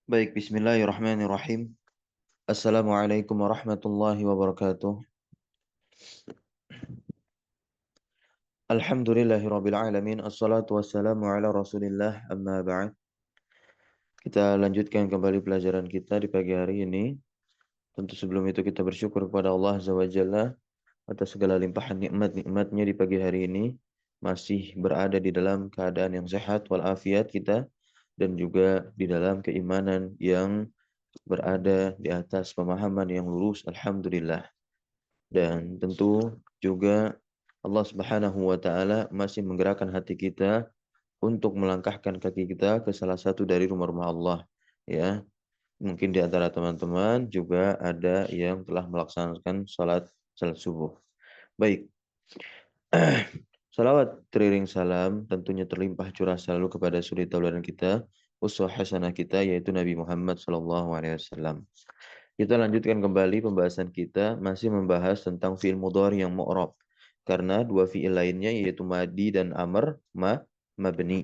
Baik, bismillahirrahmanirrahim. Assalamualaikum warahmatullahi wabarakatuh. Alhamdulillahirabbil alamin. Assalatu wassalamu ala Rasulillah amma ba'd. Kita lanjutkan kembali pelajaran kita di pagi hari ini. Tentu sebelum itu kita bersyukur kepada Allah Azza wa Jalla atas segala limpahan nikmat-nikmatnya di pagi hari ini. Masih berada di dalam keadaan yang sehat walafiat kita dan juga di dalam keimanan yang berada di atas pemahaman yang lurus. Alhamdulillah. Dan tentu juga Allah Subhanahu wa taala masih menggerakkan hati kita untuk melangkahkan kaki kita ke salah satu dari rumah-rumah Allah, ya. Mungkin di antara teman-teman juga ada yang telah melaksanakan salat subuh. Baik. Salawat teriring salam tentunya terlimpah curah selalu kepada suri tauladan kita, uswah hasanah kita yaitu Nabi Muhammad SAW. Kita lanjutkan kembali pembahasan kita masih membahas tentang fi'il mudhari yang mu'rab. Karena dua fi'il lainnya yaitu madi dan amr mabni.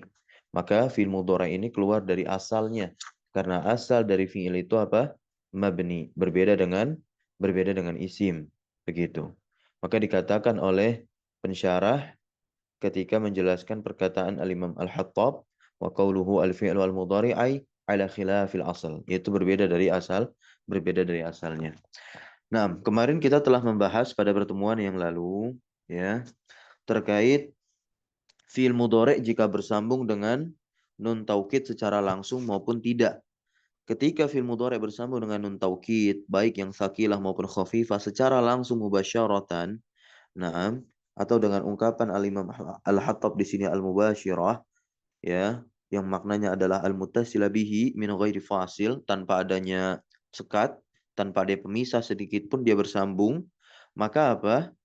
Maka fi'il mudhari ini keluar dari asalnya. Karena asal dari fi'il itu apa? Mabni. Berbeda dengan isim. Begitu. Maka dikatakan oleh pensyarah ketika menjelaskan perkataan al-Imam Al-Hattab wa qauluhu al-fi'lu al-mudhari ay ala khilafil asal, yaitu berbeda dari asalnya. Nah, kemarin kita telah membahas pada pertemuan yang lalu ya terkait fi'il mudhari jika bersambung dengan nun taukid secara langsung maupun tidak. Ketika fi'il mudhari bersambung dengan nun taukid, baik yang sakilah maupun khafifah secara langsung mubasyaratan, nah, atau dengan ungkapan al-Imam Al-Hattab di sini al-mubasyirah, ya, yang maknanya adalah al-muttasila bihi min ghairi fasil, tanpa adanya sekat, tanpa ada pemisah sedikit pun dia bersambung, maka apa?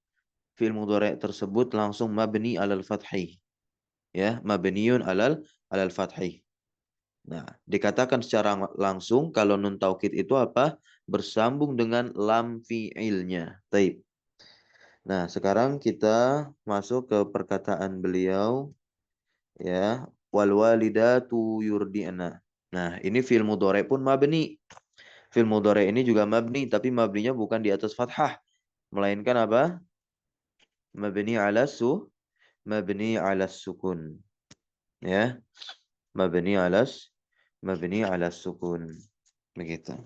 Fi'il mudhari tersebut langsung mabni alal fathih, ya, mabniun alal fathih. Nah, dikatakan secara langsung kalau nun taukid itu apa? Bersambung dengan lam fi'ilnya. Taib. Nah, sekarang kita masuk ke perkataan beliau, ya, wal walidatu yurdi'na. Nah, ini fi'il mudhari pun mabni. Fi'il mudhari ini juga mabni, tapi mabninya bukan di atas fathah, melainkan apa? Mabni ala mabni ala sukun. Ya, mabni ala sukun. Begitu.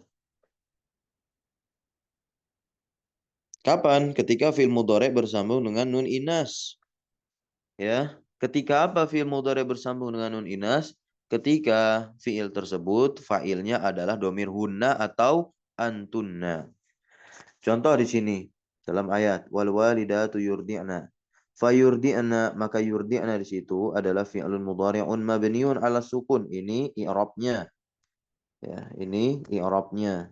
Kapan? Ketika fi'il mudhari bersambung dengan nun inas. Ya, ketika apa fi'il mudhari bersambung dengan nun inas? Ketika fi'il tersebut fa'ilnya adalah domir hunna atau antunna. Contoh di sini dalam ayat wal walidatu yurdi'na. Fayurdi'na, maka yurdi'na di situ adalah fi'lun mudhari'un mabniun ala sukun. Ini i'rabnya. Ya, ini i'rabnya.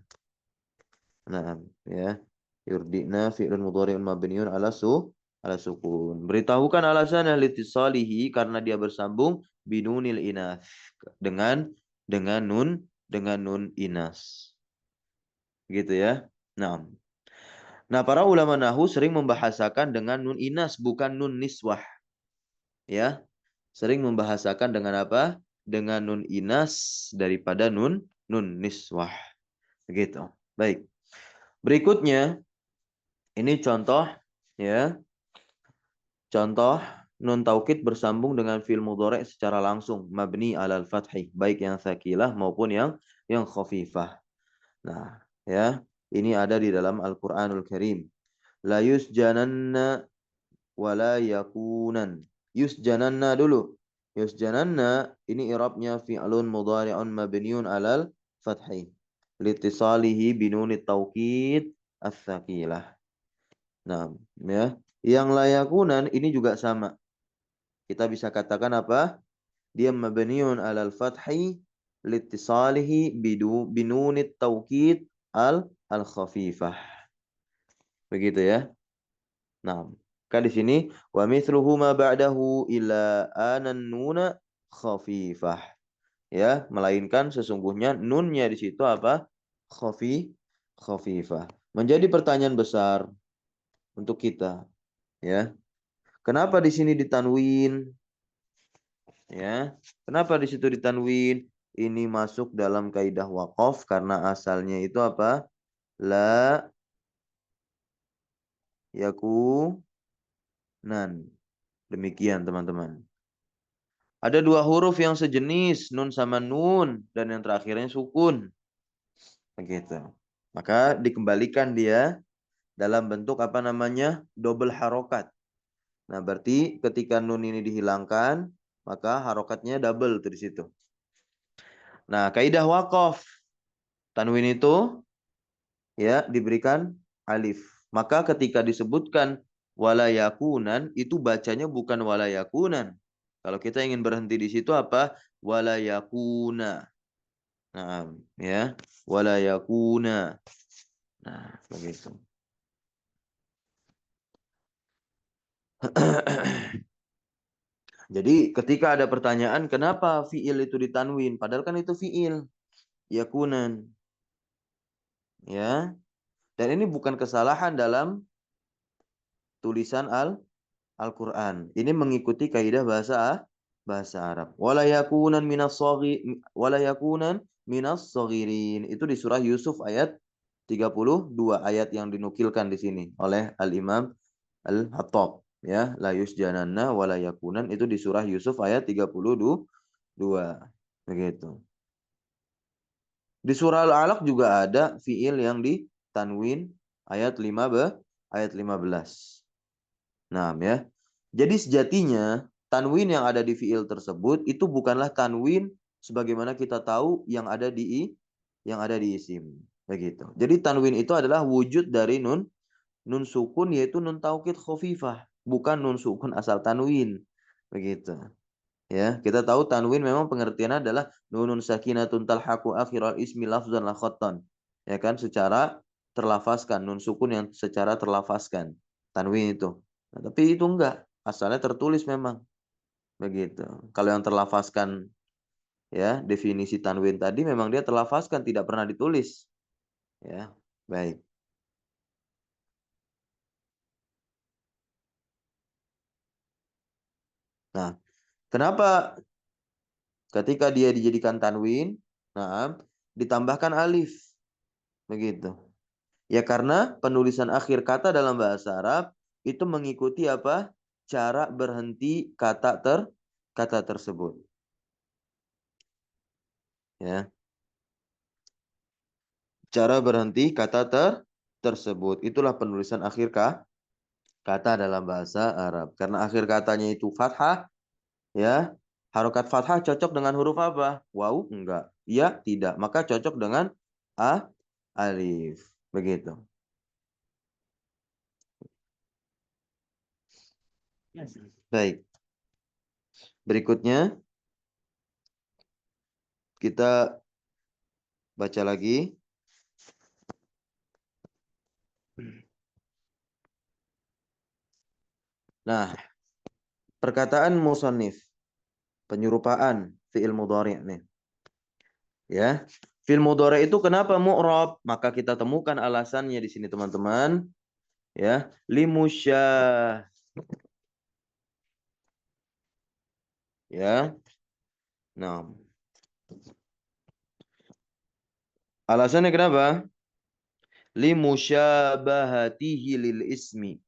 Nah, ya. Yurdi'na fi'lun mudhari'un mabniun ala sukun. Beritahukan alasan litisalihi karena dia bersambung binunil inas dengan nun inas. Gitu ya. Nah, para ulama nahu sering membahasakan dengan nun inas bukan nun niswah. Ya. Sering membahasakan dengan apa? Dengan nun inas daripada nun niswah. Begitu. Baik. Berikutnya ini contoh, ya. Contoh nun taukid bersambung dengan fi'il mudhari secara langsung mabni alal fathih, baik yang sakilah maupun yang khafifah. Nah, ya, ini ada di dalam Al-Qur'anul Karim. La yusjananna wa la yakunan. Yusjananna dulu. Yusjananna ini i'rabnya fi'lun mudhari'un mabniun alal fathih. Litisalihi binunit taukid as-sakilah. Nah, ya. Yang layakunan ini juga sama. Kita bisa katakan apa? Dia mabniun alal fathi litisalihi binunit taukid al khafifah. Begitu ya. Nah, kan di sini wa mithluhu ma ba'dahu illa anan nuna khafifah. Ya, melainkan sesungguhnya nunnya di situ apa? Khafifah. Menjadi pertanyaan besar untuk kita, ya. Kenapa di sini ditanwin? Ya. Kenapa di situ ditanwin? ini masuk dalam kaidah waqaf karena asalnya itu apa? La yakunan. Demikian teman-teman. Ada dua huruf yang sejenis, nun sama nun, dan yang terakhirnya sukun. Begitu. Maka dikembalikan dia dalam bentuk apa namanya? Double harokat. Nah, berarti ketika nun ini dihilangkan, maka harokatnya double tuh di situ. Nah, kaidah waqaf. Tanwin itu ya diberikan alif. Maka ketika disebutkan walayakunan, itu bacanya bukan walayakunan. Kalau kita ingin berhenti di situ apa? Walayakuna. Nah, ya. Walayakuna. Nah, begitu. Jadi ketika ada pertanyaan kenapa fiil itu ditanwin? Padahal kan itu fiil. Yakunan. Ya. Dan ini bukan kesalahan dalam tulisan Al-Quran. Ini mengikuti kaidah bahasa Arab. Wala yakunan minas saghirin. Itu di surah Yusuf ayat 32 ayat yang dinukilkan di sini oleh Al-Imam Al-Hattab. Ya, la yusjananna wala yakunan itu di surah Yusuf ayat 32. Begitu. Di surah Al-Alaq juga ada fiil yang ditanwin ayat 15. Nah, ya. Jadi sejatinya tanwin yang ada di fiil tersebut itu bukanlah tanwin sebagaimana kita tahu yang ada di isim. Begitu. Jadi tanwin itu adalah wujud dari nun sukun yaitu nun taukid khafifah, bukan nun sukun asal tanwin. Begitu. Ya, kita tahu tanwin memang pengertiannya adalah nunun sakinatun talhaqu akhiral ismi lafzan la khattan. Ya kan, secara terlafazkan, nun sukun yang secara terlafazkan. Tanwin itu. Nah, tapi itu enggak, asalnya tertulis memang. Begitu. Kalau yang terlafazkan ya, definisi tanwin tadi memang dia terlafazkan, tidak pernah ditulis. Ya, baik. Nah, kenapa ketika dia dijadikan tanwin, nah, ditambahkan alif? Begitu. Ya karena penulisan akhir kata dalam bahasa Arab itu mengikuti apa? Cara berhenti kata tersebut. Ya. Cara berhenti kata tersebut. Itulah penulisan akhir kata dalam bahasa Arab. Karena akhir katanya itu fathah, ya. Harokat fathah cocok dengan huruf apa? Waw, enggak. Ya, tidak. Maka cocok dengan alif. Begitu. Baik. Berikutnya kita baca lagi. Nah, perkataan musannif, penyerupaan fi'il mudhari' nih. Ya. Fi'il mudhari' itu kenapa mu'rab? Maka kita temukan alasannya di sini teman-teman. Ya, limusyah. Ya. Nah, alasannya kenapa? Limusyabahatihi lil ismi.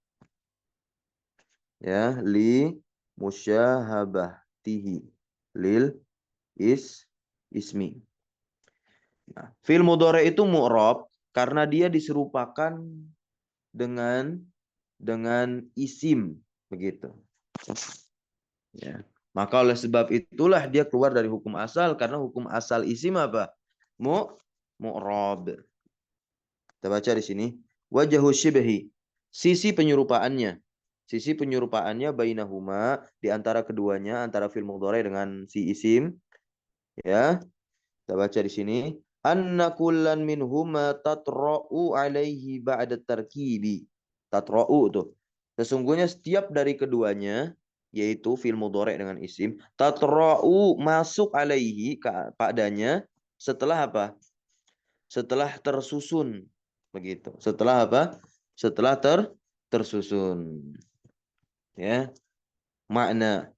Ya, li musyahabatihi lil ismi. Nah, fi'il mudhari' itu mu'rab karena dia diserupakan dengan isim begitu. Ya. Maka oleh sebab itulah dia keluar dari hukum asal karena hukum asal isim apa? Mu'rab. Kita baca di sini. Wajahu syibhi. Sisi penyerupaannya. Sisi penyerupaannya bainahuma di antara keduanya antara fi'il mudhari dengan si isim ya. Kita baca di sini. Anna kullan minhuma tatra'u alaihi ba'da tarkibi. Tatra'u tuh. Sesungguhnya setiap dari keduanya yaitu fi'il mudhari dengan isim tatra'u masuk alaihi padanya setelah apa? Setelah tersusun. Begitu. Setelah apa? Setelah tersusun. Ya. Makna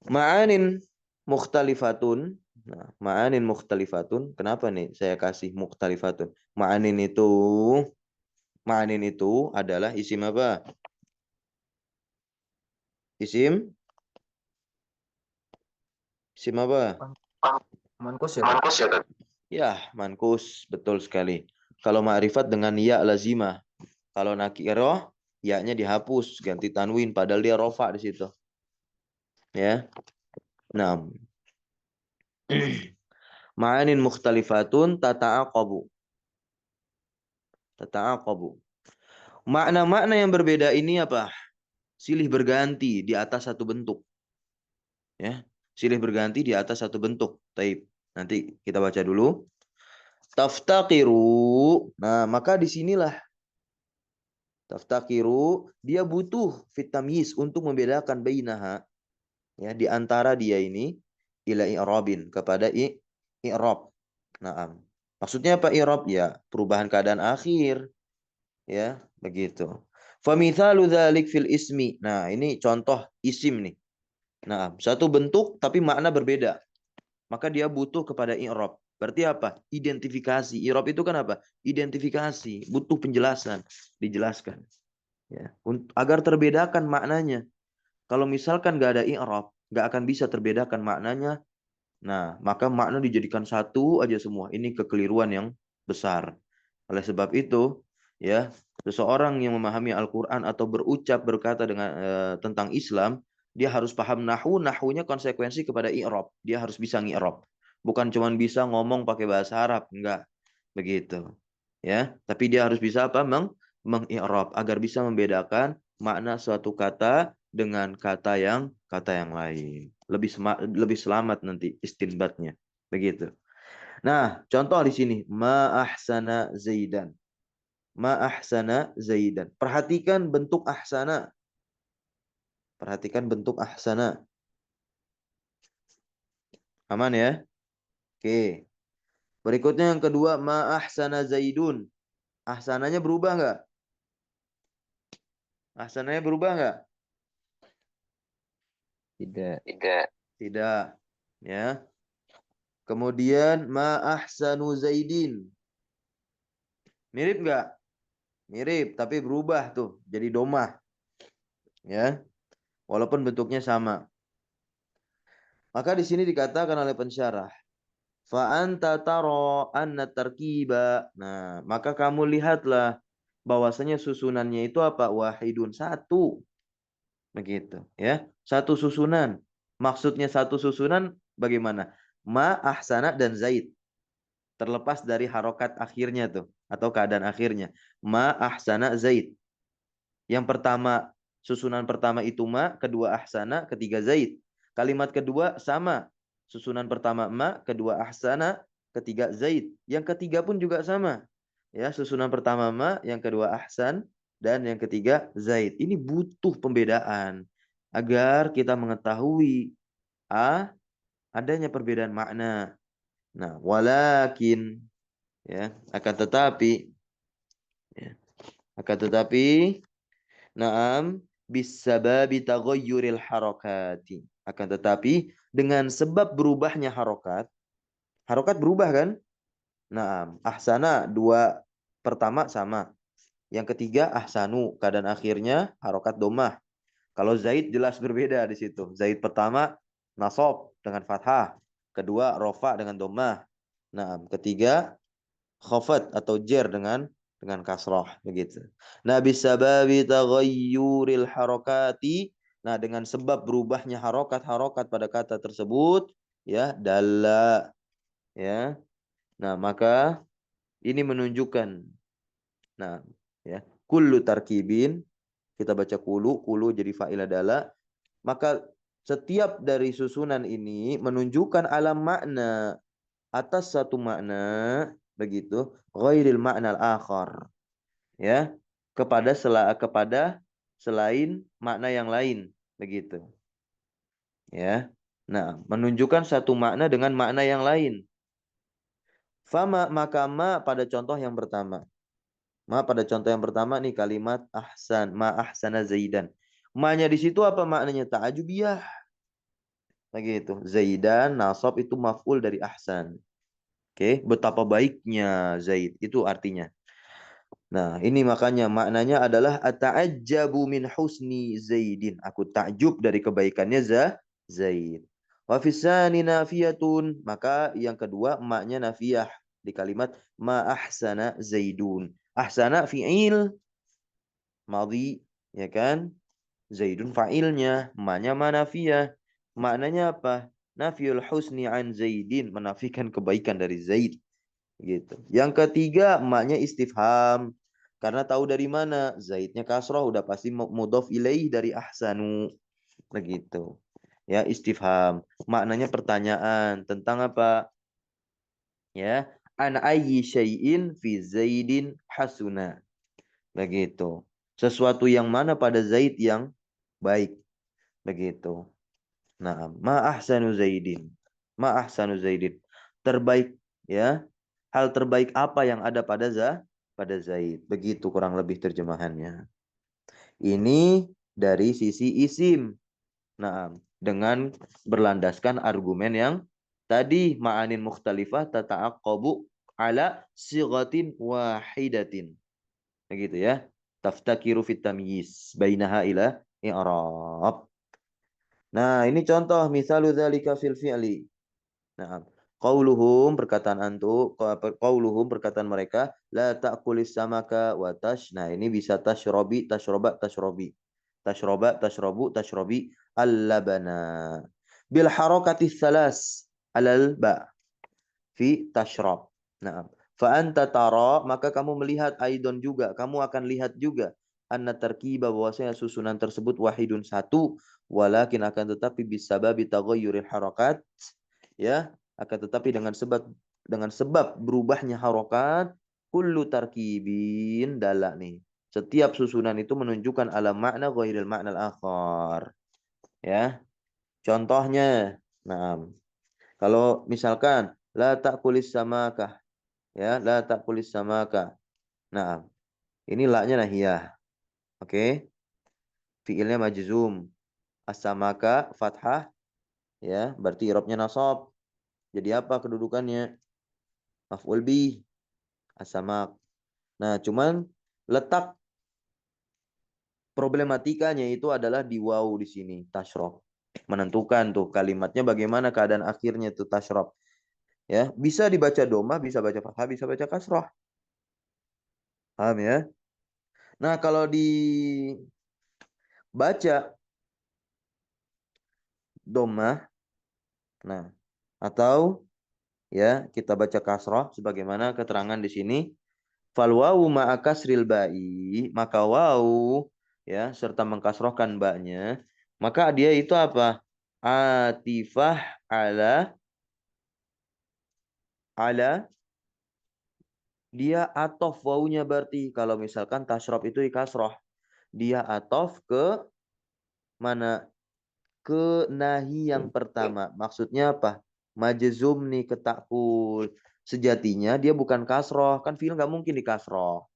ma'anin mukhtalifatun Nah, ma'anin mukhtalifatun. Kenapa nih saya kasih mukhtalifatun? Ma'anin itu adalah isim apa? Isim? Isim apa? Mankus ya, Kak? Mankus ya, Kak? Ya, mankus. Betul sekali. Kalau ma'rifat dengan ya lazimah. Kalau nakiroh, ya-nya dihapus, ganti tanwin. Padahal dia rofa di situ. Ya. Nah, ma'anin mukhtalifatun tata'aqabu. Tata'aqabu. Makna-makna yang berbeda ini apa? Silih berganti di atas satu bentuk. Ya. Silih berganti di atas satu bentuk. Taib. Nanti kita baca dulu. Taftaqiru. Nah, maka disinilah taftaqiru, dia butuh fitamyiz untuk membedakan bainaha, ya, di antara dia ini ila i'rabin, kepada i'rab. Naam. Maksudnya apa i'rab? Ya, perubahan keadaan akhir, ya, begitu. Famithalu dzalik fil ismi. Nah, ini contoh isim nih. Nah, satu bentuk tapi makna berbeda. Maka dia butuh kepada i'rab. Berarti apa? Identifikasi. I'rab itu kan apa? Identifikasi, butuh penjelasan, dijelaskan, ya. Agar terbedakan maknanya. Kalau misalkan nggak ada i'rab, nggak akan bisa terbedakan maknanya. Nah, maka makna dijadikan satu aja semua. Ini kekeliruan yang besar. Oleh sebab itu, ya, seseorang yang memahami Al-Qur'an atau berucap berkata dengan tentang Islam, dia harus paham nahu, nahunya konsekuensi kepada i'rab. Dia harus bisa ng'irab. Bukan cuma bisa ngomong pakai bahasa Arab, enggak. Begitu. Ya, tapi dia harus bisa apa? Meng'irab agar bisa membedakan makna suatu kata dengan kata yang lain. Lebih selamat nanti istinbatnya. Begitu. Nah, contoh di sini ma ahsana Zaidan. Ma ahsana Zaidan. Perhatikan bentuk ahsana. Perhatikan bentuk ahsana. Aman ya? Oke. Berikutnya yang kedua ma ahsana Zaidun. Ahsananya berubah nggak? Ahsananya berubah nggak? Tidak. Tidak. Tidak. Ya. Kemudian ma ahsanu Zaidin. Mirip nggak? Mirip, tapi berubah tuh jadi domah, ya. Walaupun bentuknya sama. Maka di sini dikatakan oleh pensyarah, fa anta tara anna tarkiba. Nah, maka kamu lihatlah bahwasanya susunannya itu apa? Wahidun, satu. Begitu, ya. Satu susunan. Maksudnya satu susunan bagaimana? Ma, ahsana dan Zaid. Terlepas dari harokat akhirnya tuh atau keadaan akhirnya. Ma, ahsana, Zaid. Yang pertama, susunan pertama itu ma, kedua ahsana, ketiga Zaid. Kalimat kedua sama. Susunan pertama ma, kedua ahsana, ketiga Zaid. Yang ketiga pun juga sama. Ya, susunan pertama ma, yang kedua ahsan, dan yang ketiga Zaid. Ini butuh pembedaan agar kita mengetahui adanya perbedaan makna. Nah, walakin, ya, ya, akan tetapi Naam, bisababi taghayyuril harakati. Akan tetapi dengan sebab berubahnya harokat, harokat berubah kan? Naam, ahsana dua pertama sama. Yang ketiga ahsanu, keadaan akhirnya harokat domah. Kalau Zaid jelas berbeda di situ. Zaid pertama nasob dengan fathah, kedua rofa dengan domah. Naam, ketiga khafat atau jer dengan kasrah begitu. Nah, bisababi taghayyuril harakati. Nah, dengan sebab berubahnya harokat-harokat pada kata tersebut, ya, dalla, ya. Nah, maka ini menunjukkan, nah, ya, kullu tarkibin, kita baca kulu jadi fa'ila dalla, maka setiap dari susunan ini menunjukkan alam makna, atas satu makna, begitu, ghairil ma'na al-akhar, ya, kepada selain makna yang lain, begitu, ya. Nah, menunjukkan satu makna dengan makna yang lain. Fama, maka ma pada contoh yang pertama. Ma pada contoh yang pertama nih kalimat ahsan, ma ahsana Zaidan. Ma-nya di situ apa maknanya? Ta'ajubiyah. Begitu. Zaidan nasab itu maf'ul dari ahsan. Oke, betapa baiknya Zaid itu artinya. Nah, ini makanya maknanya adalah ata'ajjabu min husni Zaidin. Aku takjub dari kebaikannya Zaid. Wa fisani nafiyatun. Maka yang kedua maknya nafiyah di kalimat ma ahsana Zaidun. Ahsana fi'il madhi, ya kan? Zaidun fa'ilnya, maknya manafiyah. Maknanya apa? Nafiyul husni an Zaidin, menafikan kebaikan dari Zaid. Gitu. Yang ketiga, maknya istifham. Karena tahu dari mana? Zaidnya kasroh, udah pasti mudhof ilaih dari ahsanu. Begitu. Ya, istifham. Maknanya pertanyaan. Tentang apa? Ya. An ayyi syai'in fi Zaidin hasuna. Begitu. Sesuatu yang mana pada Zaid yang baik. Begitu. Nah, ma ahsanu Zaidin. Ma ahsanu Zaidin. Terbaik, ya. Hal terbaik apa yang ada pada Zaid. Begitu kurang lebih terjemahannya. Ini dari sisi isim. Nah, dengan berlandaskan argumen yang tadi ma'anin mukhtalifah tata'aqqabu ala sighatin wahidatin. Begitu ya. Taftakiru fit tamyiz bainaha ila i'rab. Nah, ini contoh misalu dzalika fil fi'li. Nah, qauluhum perkataan qauluhum perkataan mereka la ta'kulis samaka wa tash. Nah, ini bisa tashrobi, tashroba, tashrobi. Tashroba, tashrobu, tashrobi al-labana. Bil harakati tsalas alal ba fi tashrob. Nah, fa anta tara, maka kamu melihat aidon juga, kamu akan lihat juga anna tarkiba bahwasanya susunan tersebut wahidun satu, walakin akan tetapi bisababi taghayyuril harakat, ya, akan tetapi dengan sebab berubahnya harokat, kullu tarkibin dala nih. Setiap susunan itu menunjukkan ala makna ghairil makna al-akhar. Ya. Contohnya, nah, kalau misalkan la ta'kulis samakah, ya, la ta'kulis samakah. Nah, ini la-nya nahiyah. Oke. Fiilnya majzum. As-samaka fathah, ya, berarti i'rabnya nasab. Jadi apa kedudukannya? Maf'ul bih. As-samak. Nah, cuman letak problematikanya itu adalah di waw di sini, tasyraf. Menentukan tuh kalimatnya bagaimana keadaan akhirnya tuh tasyraf. Ya, bisa dibaca domah, bisa baca fathah, bisa baca kasrah. Paham ya? Nah, kalau dibaca domah, nah, atau ya kita baca kasrah sebagaimana keterangan di sini. Fal wawu ma'a kasril ba'i, maka wawu ya serta mengkasrohkan baknya, maka dia itu apa? Atifah ala dia atof wawunya berarti kalau misalkan tasrof itu di kasroh, dia atof ke mana? Ke nahi yang pertama. Maksudnya apa? Majzum nih ke takul. Sejatinya dia bukan kasroh, kan fiil nggak mungkin di kasroh.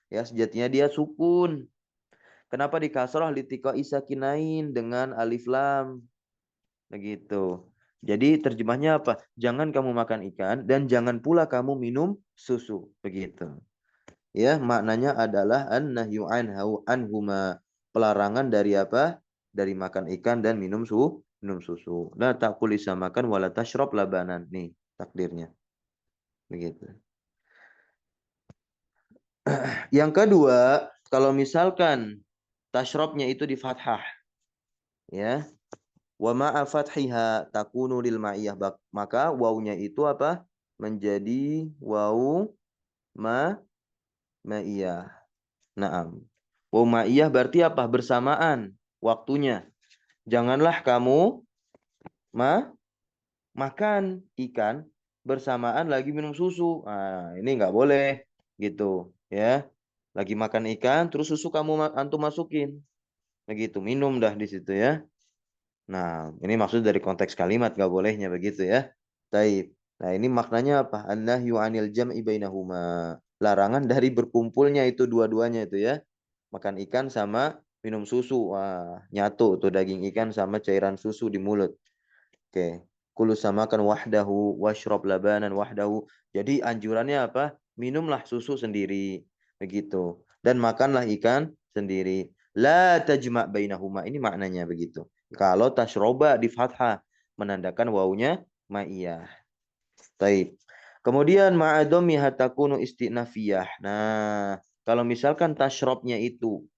Ya, sejatinya dia sukun. Kenapa di kasroh litika isakinain dengan alif lam? Begitu. Jadi terjemahnya apa? Jangan kamu makan ikan dan jangan pula kamu minum susu. Begitu. Ya, maknanya adalah an-nahyu anhuma. Pelarangan dari apa? Dari makan ikan dan minum susu. La ta'kul makan wala tashrab labanan. Nih takdirnya. Begitu. Yang kedua, kalau misalkan tashrabnya itu di fathah, ya. Wa ma'a fathiha takunu lil ma'iyah. Maka wawunya itu apa? Menjadi wawu ma'iyah. Naam. Wawu ma'iyah berarti apa? Bersamaan waktunya. Janganlah kamu makan ikan bersamaan lagi minum susu. Nah, ini nggak boleh gitu, ya. Lagi makan ikan terus susu kamu antum masukin. Begitu, minum dah di situ ya. Nah, ini maksud dari konteks kalimat gak bolehnya begitu ya. Taib. Nah, ini maknanya apa? An-nahyu 'anil jam'i bainahuma. Larangan dari berkumpulnya itu dua-duanya itu ya. Makan ikan sama minum susu. Wah, nyatu tuh daging ikan sama cairan susu di mulut. Oke. Kulu samakan wahdahu washrob labanan wahdahu. Jadi anjurannya apa? Minumlah susu sendiri. Begitu. Dan makanlah ikan sendiri. La tajma' bainahuma. Ini maknanya begitu. Kalau tashroba di fathah menandakan wawunya ma'iyah. Taib. Kemudian ma'adomi hatakunu istinafiyah. Nah, kalau misalkan tashrobnya itu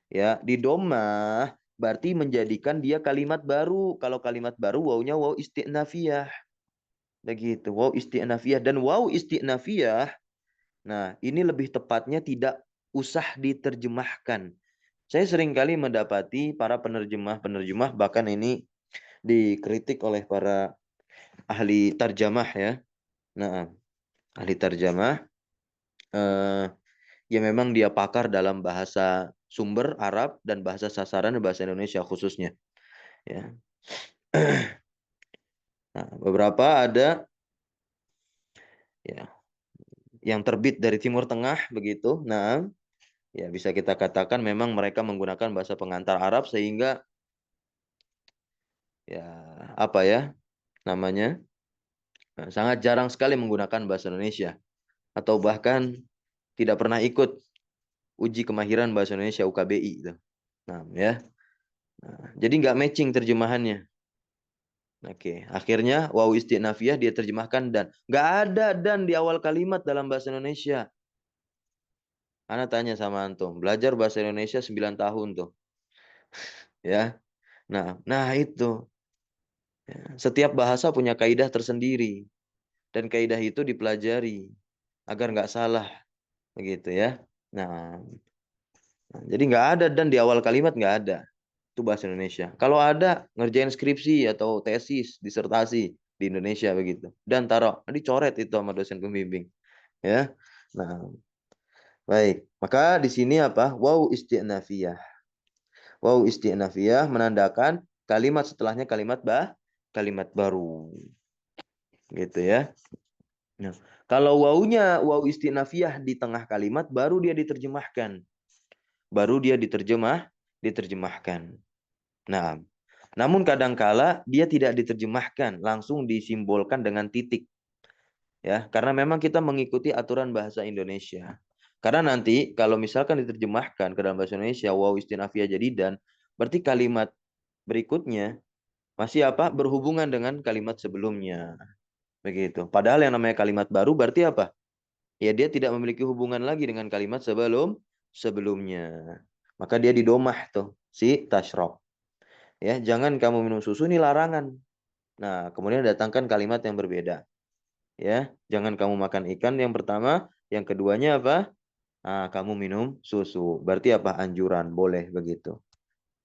ya di domah berarti menjadikan dia kalimat baru. Kalau kalimat baru wawunya waw istinafiyah. Begitu. Waw istinafiyah dan waw istinafiyah. Nah, ini lebih tepatnya tidak usah diterjemahkan. Saya sering kali mendapati para penerjemah-penerjemah bahkan ini dikritik oleh para ahli tarjamah ya. Nah, ahli tarjamah ya memang dia pakar dalam bahasa sumber Arab dan bahasa sasaran dan bahasa Indonesia khususnya. Ya. Nah, beberapa ada ya yang terbit dari Timur Tengah begitu. Nah, ya bisa kita katakan memang mereka menggunakan bahasa pengantar Arab sehingga ya apa ya namanya sangat jarang sekali menggunakan bahasa Indonesia atau bahkan tidak pernah ikut uji kemahiran bahasa Indonesia UKBI itu. Nah, ya. Nah, jadi nggak matching terjemahannya. Oke, akhirnya waw istinafiyah dia terjemahkan dan. Nggak ada dan di awal kalimat dalam bahasa Indonesia. Ana tanya sama antum, belajar bahasa Indonesia 9 tahun tuh. Ya. Nah itu. Ya, setiap bahasa punya kaidah tersendiri dan kaidah itu dipelajari agar nggak salah begitu ya. Nah, jadi nggak ada dan di awal kalimat nggak ada. Itu bahasa Indonesia. Kalau ada ngerjain skripsi atau tesis, disertasi di Indonesia begitu. Dan taruh, dicoret itu sama dosen pembimbing. Ya. Nah, baik. Maka di sini apa? Waw isti'nafiyah. Waw isti'nafiyah menandakan kalimat setelahnya kalimat baru. Gitu ya. Nah, kalau wawunya waw isti'nafiyah di tengah kalimat baru dia diterjemahkan. Baru dia diterjemahkan. Nah, namun kadangkala dia tidak diterjemahkan, langsung disimbolkan dengan titik. Ya, karena memang kita mengikuti aturan bahasa Indonesia. Karena nanti kalau misalkan diterjemahkan ke dalam bahasa Indonesia waw istinafiyah jadidan, berarti kalimat berikutnya masih apa? Berhubungan dengan kalimat sebelumnya. Begitu. Padahal yang namanya kalimat baru berarti apa? Ya dia tidak memiliki hubungan lagi dengan kalimat sebelumnya. Maka dia didomah tuh si tashrab. Ya, jangan kamu minum susu ini larangan. Nah, kemudian datangkan kalimat yang berbeda. Ya, jangan kamu makan ikan yang pertama, yang keduanya apa? Ah, kamu minum susu. Berarti apa? Anjuran, boleh begitu.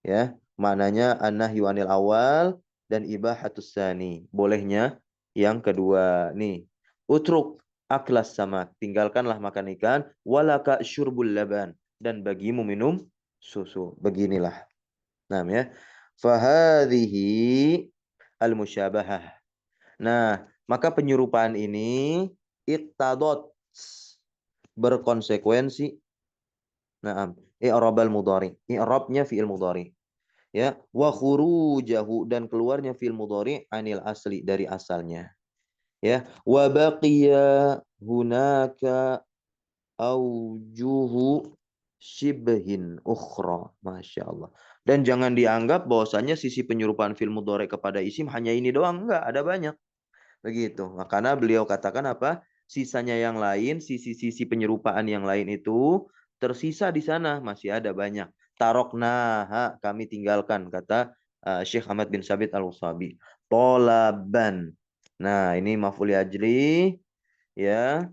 Ya, maknanya an-nahyu anil awal dan ibahatus tsani. Bolehnya yang kedua. Nih, utruk aklas sama, tinggalkanlah makan ikan, walaka syurbul laban dan bagimu minum susu. Beginilah. Nah, ya. Fahadhihi al-musyabahah. Nah, maka penyerupaan ini iktadot berkonsekuensi. Nah, i'rabal mudhari. I'rabnya fi'il mudhari. Ya, wa khurujahu dan keluarnya fi'il mudhari anil asli dari asalnya. Ya, wa baqiya hunaka aujuhu shibhin ukhra. Masya Allah. Dan jangan dianggap bahwasanya sisi penyerupaan fi'il mudhari kepada isim hanya ini doang. Enggak, ada banyak. Begitu. Makanya beliau katakan apa? Sisanya yang lain, sisi-sisi penyerupaan yang lain itu tersisa di sana masih ada banyak. Tarokna, kami tinggalkan kata Syekh Ahmad bin Sabit Al-Usabi. Tolaban. Nah, ini maf'ul ajli ya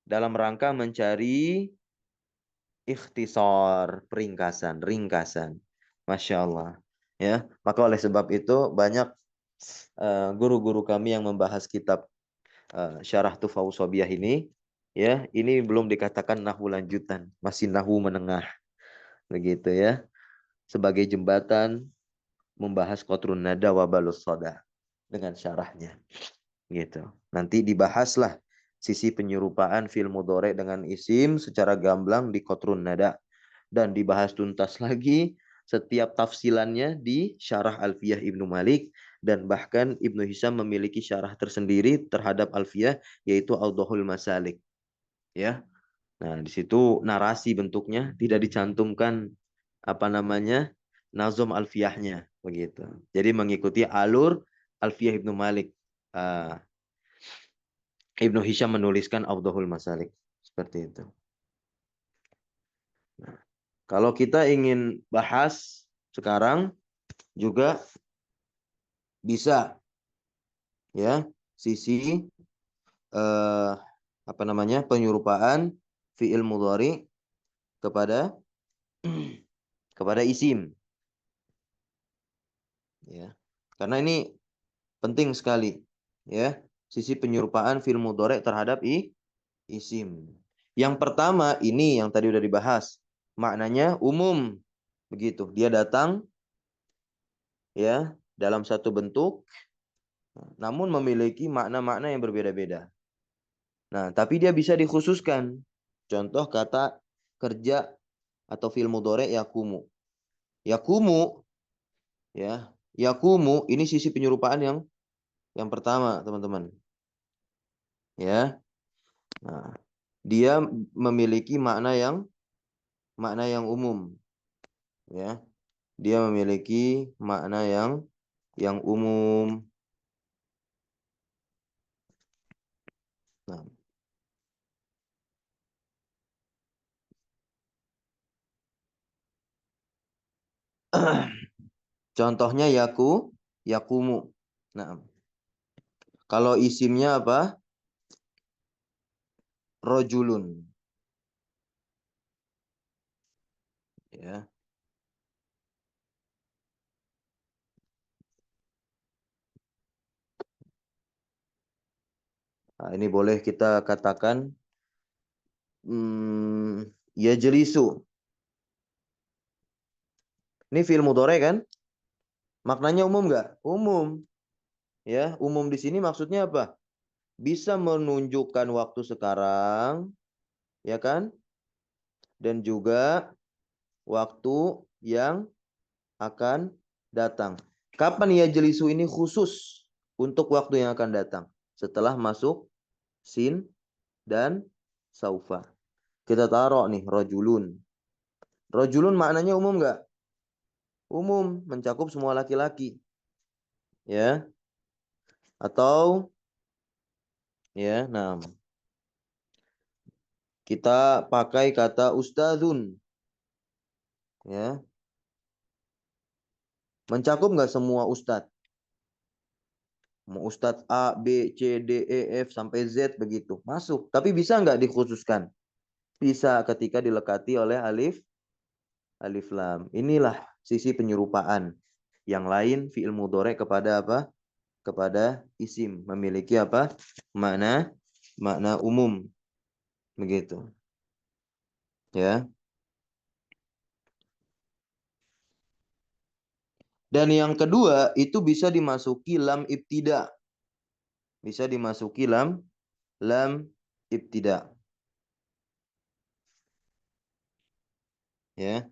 dalam rangka mencari ikhtisar, ringkasan. Masya Allah. Ya, maka oleh sebab itu banyak guru-guru kami yang membahas kitab Syarah Tufaus Sobiyah ini, ya, ini belum dikatakan nahwu lanjutan, masih nahwu menengah, begitu ya, sebagai jembatan membahas Qatrun Nada wa Balus Soda dengan syarahnya, gitu. Nanti dibahaslah sisi penyerupaan fil mudhari dengan isim secara gamblang di Qatrun Nada dan dibahas tuntas lagi setiap tafsilannya di Syarah Alfiyah Ibnu Malik, dan bahkan Ibnu Hisham memiliki syarah tersendiri terhadap Alfiyah, yaitu Awdahul Masalik. Ya. Nah, di situ narasi bentuknya, tidak dicantumkan apa namanya? Nazom Alfiyahnya begitu. Jadi mengikuti alur Alfiyah Ibnu Malik. Ibnu Hisham menuliskan Awdahul Masalik seperti itu. Nah, kalau kita ingin bahas sekarang juga bisa, ya, sisi apa namanya, penyerupaan fiil mudhari kepada kepada isim, ya, karena ini penting sekali, ya, sisi penyerupaan fiil mudhari terhadap isim. Yang pertama ini yang tadi udah dibahas, maknanya umum, begitu, dia datang, ya, dalam satu bentuk, namun memiliki makna-makna yang berbeda-beda. Nah, tapi dia bisa dikhususkan. Contoh kata kerja atau fi'il mudhari' yakumu. Yakumu, ya, yakumu ini sisi penyerupaan yang pertama, teman-teman. Ya. Nah, dia memiliki makna yang umum. Ya. Dia memiliki makna yang umum. Nah, contohnya yakumu. Nah, kalau isimnya apa? Rojulun. Ya. Nah, ini boleh kita katakan ya jelisu. Ini fi'il mudhari kan? Maknanya umum nggak? Umum. Ya, umum di sini maksudnya apa? Bisa menunjukkan waktu sekarang, ya kan? Dan juga waktu yang akan datang. Kapan ya jelisu ini khusus untuk waktu yang akan datang? Setelah masuk sin dan saufa. Kita taruh nih rojulun. Rojulun maknanya umum nggak? Umum, mencakup semua laki-laki. Ya. Atau ya, nah, kita pakai kata ustadzun. Ya. Mencakup nggak semua ustadz? Mau ustadz A, B, C, D, E, F sampai Z begitu. Masuk. Tapi bisa nggak dikhususkan? Bisa ketika dilekati oleh alif lam. Inilah sisi penyerupaan. Yang lain fi'il mudhari kepada apa? Kepada isim, memiliki apa? Makna umum. Begitu. Ya. Dan yang kedua itu bisa dimasuki lam ibtida. Bisa dimasuki lam ibtida. Ya.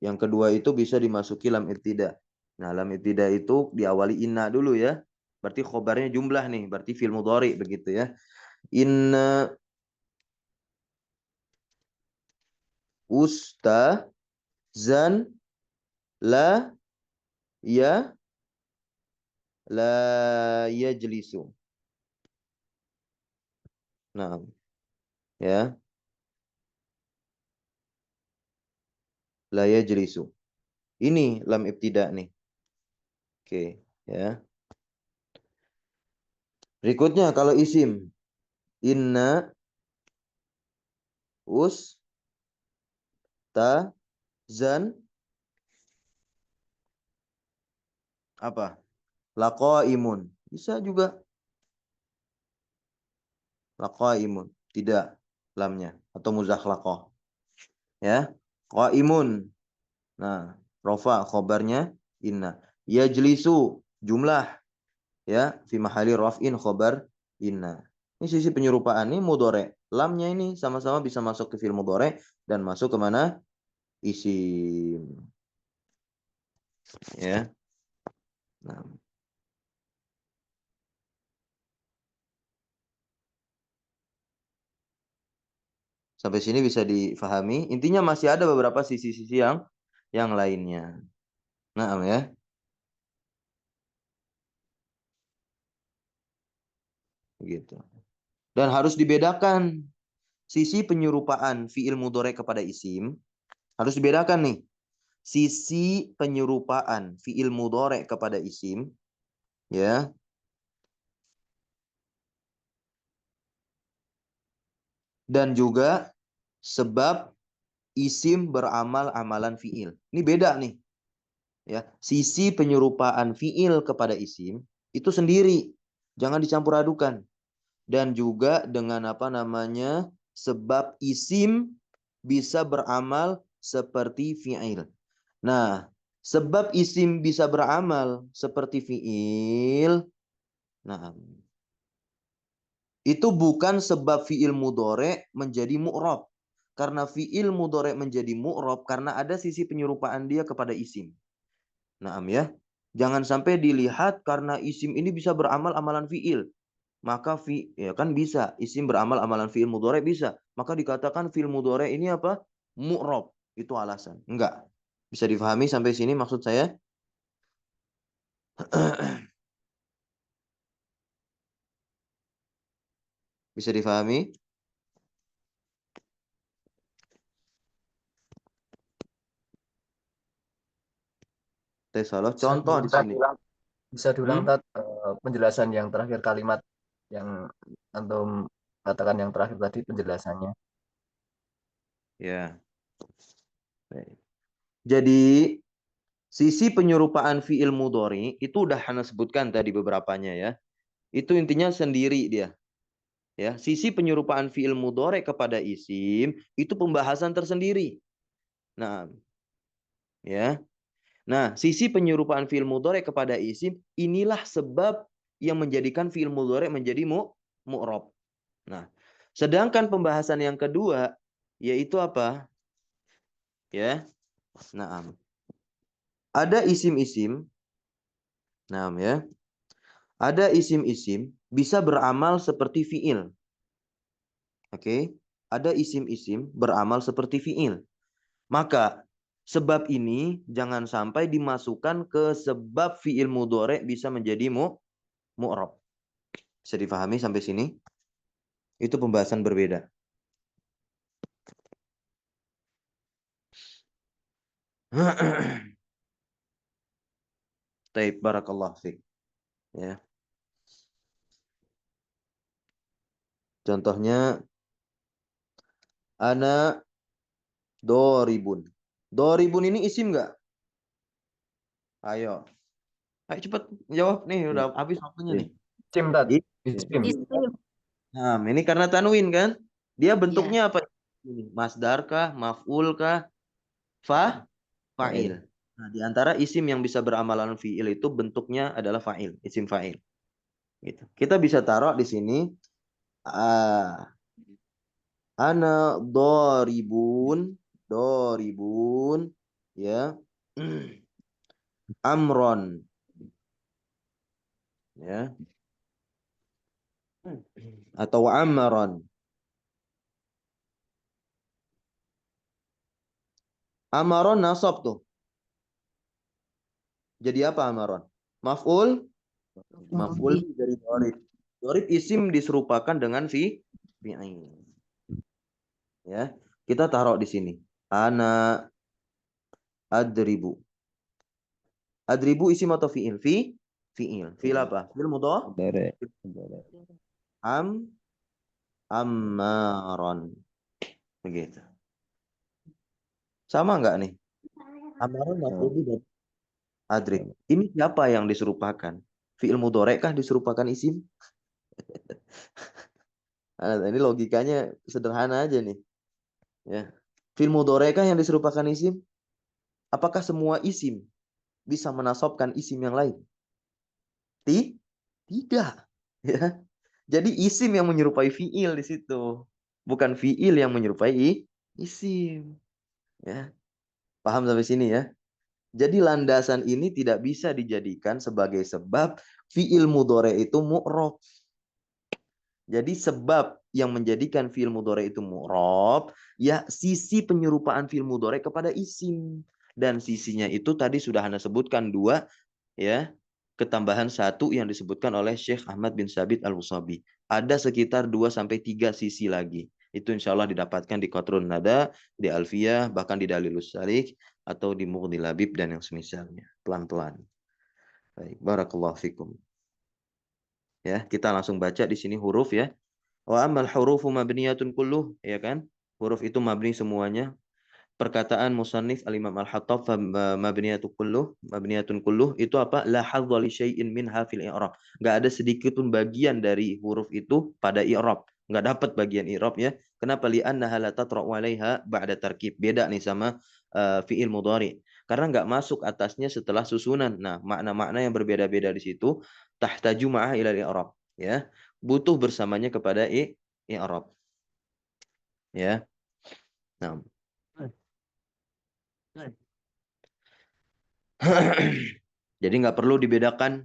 Yang kedua itu bisa dimasuki lam ibtida. Nah, lam ibtida itu diawali inna dulu ya. Berarti khobarnya jumlah nih, berarti fi'il mudhari begitu ya. Inna ustazan la ya la yajlisu. Nah, ya, la yajlisu. Ini lam ibtida nih. Oke, ya. Berikutnya kalau isim, inna ustazan apa? Laqaimun. Bisa juga laqaimun. Tidak lamnya atau muzakhlaqah. Ya. Qaimun. Nah, rofa khobarnya inna. Yajlisu jumlah, ya, fi mahali raf'in khobar inna. Ini sisi penyerupaan ini mudhari. Lamnya ini sama-sama bisa masuk ke fi'il mudhari dan masuk ke mana? Isim. Ya. Nah, sampai sini bisa difahami. Intinya masih ada beberapa sisi-sisi yang lainnya. Nah, ya. Gitu. Dan harus dibedakan sisi penyerupaan fi'il mudhari kepada isim. Harus dibedakan nih. Sisi penyerupaan fi'il mudhari kepada isim, ya. Dan juga sebab isim beramal amalan fi'il. Ini beda nih. Ya, sisi penyerupaan fi'il kepada isim itu sendiri. Jangan dicampur adukan. Dan juga dengan apa namanya? Sebab isim bisa beramal seperti fi'il. Nah, sebab isim bisa beramal seperti fi'il. Nah, itu bukan sebab fi'il mudhari menjadi mu'rab. Karena fi'il mudhari menjadi mu'rab karena ada sisi penyerupaan dia kepada isim. Naam ya. Jangan sampai dilihat karena isim ini bisa beramal amalan fi'il. Maka ya kan bisa. Isim beramal amalan fi'il mudhari bisa. Maka dikatakan fi'il mudhari ini apa? Mu'rab. Itu alasan. Enggak. Bisa difahami sampai sini maksud saya? Bisa difahami? Tes salah. Bisa Contoh diulang di Tat. sini. Bisa diulang Hmm? Tat, penjelasan yang terakhir kalimat yang antum katakan yang terakhir tadi penjelasannya. Ya. Baik. Jadi sisi penyerupaan fi'il mudhari itu udah Hana sebutkan tadi beberapanya ya. Itu intinya sendiri dia. Ya, sisi penyerupaan fi'il mudhari kepada isim itu pembahasan tersendiri. Nah, ya. Nah, sisi penyerupaan fi'il mudhari kepada isim inilah sebab yang menjadikan fi'il mudhari menjadi mu'rab. Nah, sedangkan pembahasan yang kedua yaitu apa? Ya. Nah, ada isim-isim. Nah, ya. Ada isim-isim bisa beramal seperti fi'il. Oke. Ada isim-isim beramal seperti fi'il. Maka sebab ini jangan sampai dimasukkan ke sebab fi'il mudhari bisa menjadi mu'rab. Bisa difahami sampai sini? Itu pembahasan berbeda. Taib barakallah fiik. Ya. Contohnya ana doribun. Doribun ini isim enggak? Ayo. Ayo cepat jawab nih, Ya. udah habis waktunya nih. Isim Tat. Isim. Isim. Isim. Nah, ini karena tanwin kan? Dia Ya. bentuknya apa? Masdar kah, maf'ul kah, fa'il. Fa'il. Nah, di antara isim yang bisa beramalan fi'il itu bentuknya adalah fa'il, isim fa'il. Gitu. Kita bisa taruh di sini ana doribun ya. Amron ya atau amron. Amaron nasab tuh. Jadi apa amaron? Maf'ul, maf'ul dari dorib. Dorib isim diserupakan dengan fi'il. Ya, kita taruh di sini. Ana adribu. Adribu isim atau fi'il? Fi'il. Fi'il apa? Fi'il mudhari. Mudhari. Am ammaron. Begitu. Sama nggak nih? Amaron maf'ul dari adrib. Ini siapa yang diserupakan? Fi'il mudhari kah diserupakan isim? Nah, ini logikanya sederhana aja nih. Ya. Fi'il mudhari kah yang diserupakan isim? Apakah semua isim bisa menasabkan isim yang lain? Tidak. Ya. Jadi isim yang menyerupai fiil di situ. Bukan fiil yang menyerupai isim. Ya. Paham sampai sini ya? Jadi landasan ini tidak bisa dijadikan sebagai sebab fiil mudhari itu mu'rab. Jadi sebab yang menjadikan fiil mudhari itu mu'rab, ya sisi penyerupaan fiil mudhari kepada isim. Dan sisinya itu tadi sudah Anda sebutkan dua, ya. Ketambahan satu yang disebutkan oleh Syekh Ahmad bin Sabit Al-Musabi. Ada sekitar 2 sampai 3 sisi lagi. Itu insya Allah didapatkan di Qatrun Nada, di Alfiyah, bahkan di Dalilus Salik, atau di Mughni Labib dan yang semisalnya. Pelan-pelan. Baik, barakallahu fikum. Ya, kita langsung baca di sini huruf ya. Wa amal hurufu mabniyatun kulluh, ya kan? Huruf itu mabni semuanya. Perkataan musannif al-Imam Al-Hattab mabniyatun kulluh itu apa? La hadza li syai'in minha fil i'rab. Enggak ada sedikit pun bagian dari huruf itu pada i'rab. Enggak dapat bagian i'rabnya. Kenapa? Li annaha la tatra'u 'alaiha ba'da tarkib. Beda nih sama fi'il mudhari. Karena enggak masuk atasnya setelah susunan. Nah, makna-makna yang berbeda-beda di situ tahtaju ma'ah ila i'rab, ya. Butuh bersamanya kepada i'rab. Ya. Nah. Jadi nggak perlu dibedakan.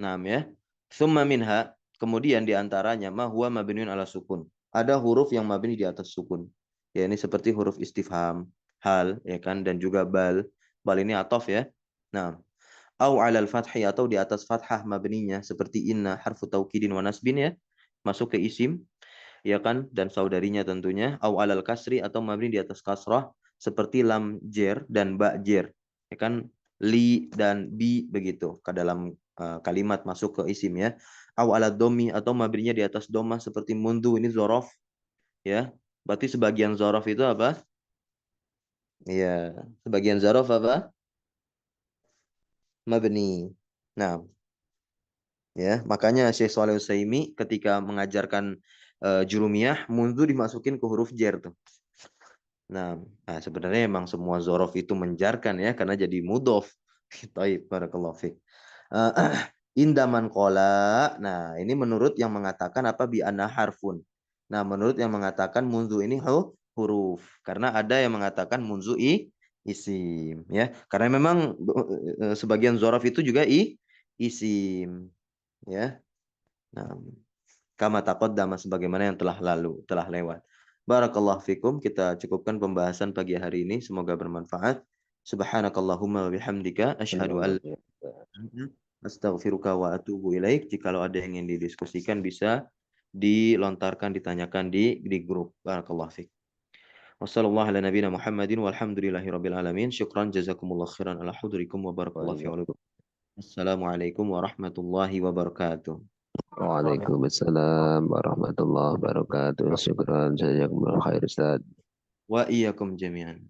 Nah, ya. Summa minha, kemudian diantaranya ma huwa mabniun ala sukun. Ada huruf yang mabni di atas sukun. Ya, ini seperti huruf istifham, hal, ya kan, dan juga bal. Bal ini atof ya. Nah, au alal fathi atau di atas fathah mabninya seperti inna harfu taukidin wa nasbin ya. Masuk ke isim, ya kan, dan saudarinya tentunya. Au alal kasri atau mabni di atas kasrah seperti lam jer dan ba jer. Ya kan, li dan bi begitu ke dalam kalimat masuk ke isim ya. Au ala domi atau mabninya di atas doma seperti mundu, ini zorof ya. Berarti sebagian zorof itu apa? Iya, sebagian zorof apa? Mabni. Nah, ya, makanya Syekh Shalih Utsaimin ketika mengajarkan jurumiyah, mundu dimasukin ke huruf jer tuh. Nah, sebenarnya emang semua zorof itu menjarkan ya, karena jadi mudof. Taib, barakallahu fiik. Indaman kola. Nah, ini menurut yang mengatakan apa bi anna harfun. Nah, menurut yang mengatakan munzu ini huruf. Karena ada yang mengatakan munzu isim. Ya, karena memang sebagian zorof itu juga isim. Ya. Nah, kama taqaddama sebagaimana yang telah lalu, telah lewat. Barakallahu fikum, kita cukupkan pembahasan pagi hari ini, semoga bermanfaat. Subhanakallahumma wa bihamdika asyhadu an la ilaha illa anta astaghfiruka wa atubu ilaik. Jikalau ada yang ingin didiskusikan bisa dilontarkan, ditanyakan di grup. Barakallahu fik. Wassallallahu ala nabiyina Muhammadin walhamdulillahi rabbil alamin. Syukran jazakumullah khairan ala hudurikum wa barakallahu fi alukum. Assalamualaikum warahmatullahi wabarakatuh. Waalaikumsalam warahmatullahi wabarakatuh. Syukran jazakumullah khair Ustaz. Wa iyyakum jami'an.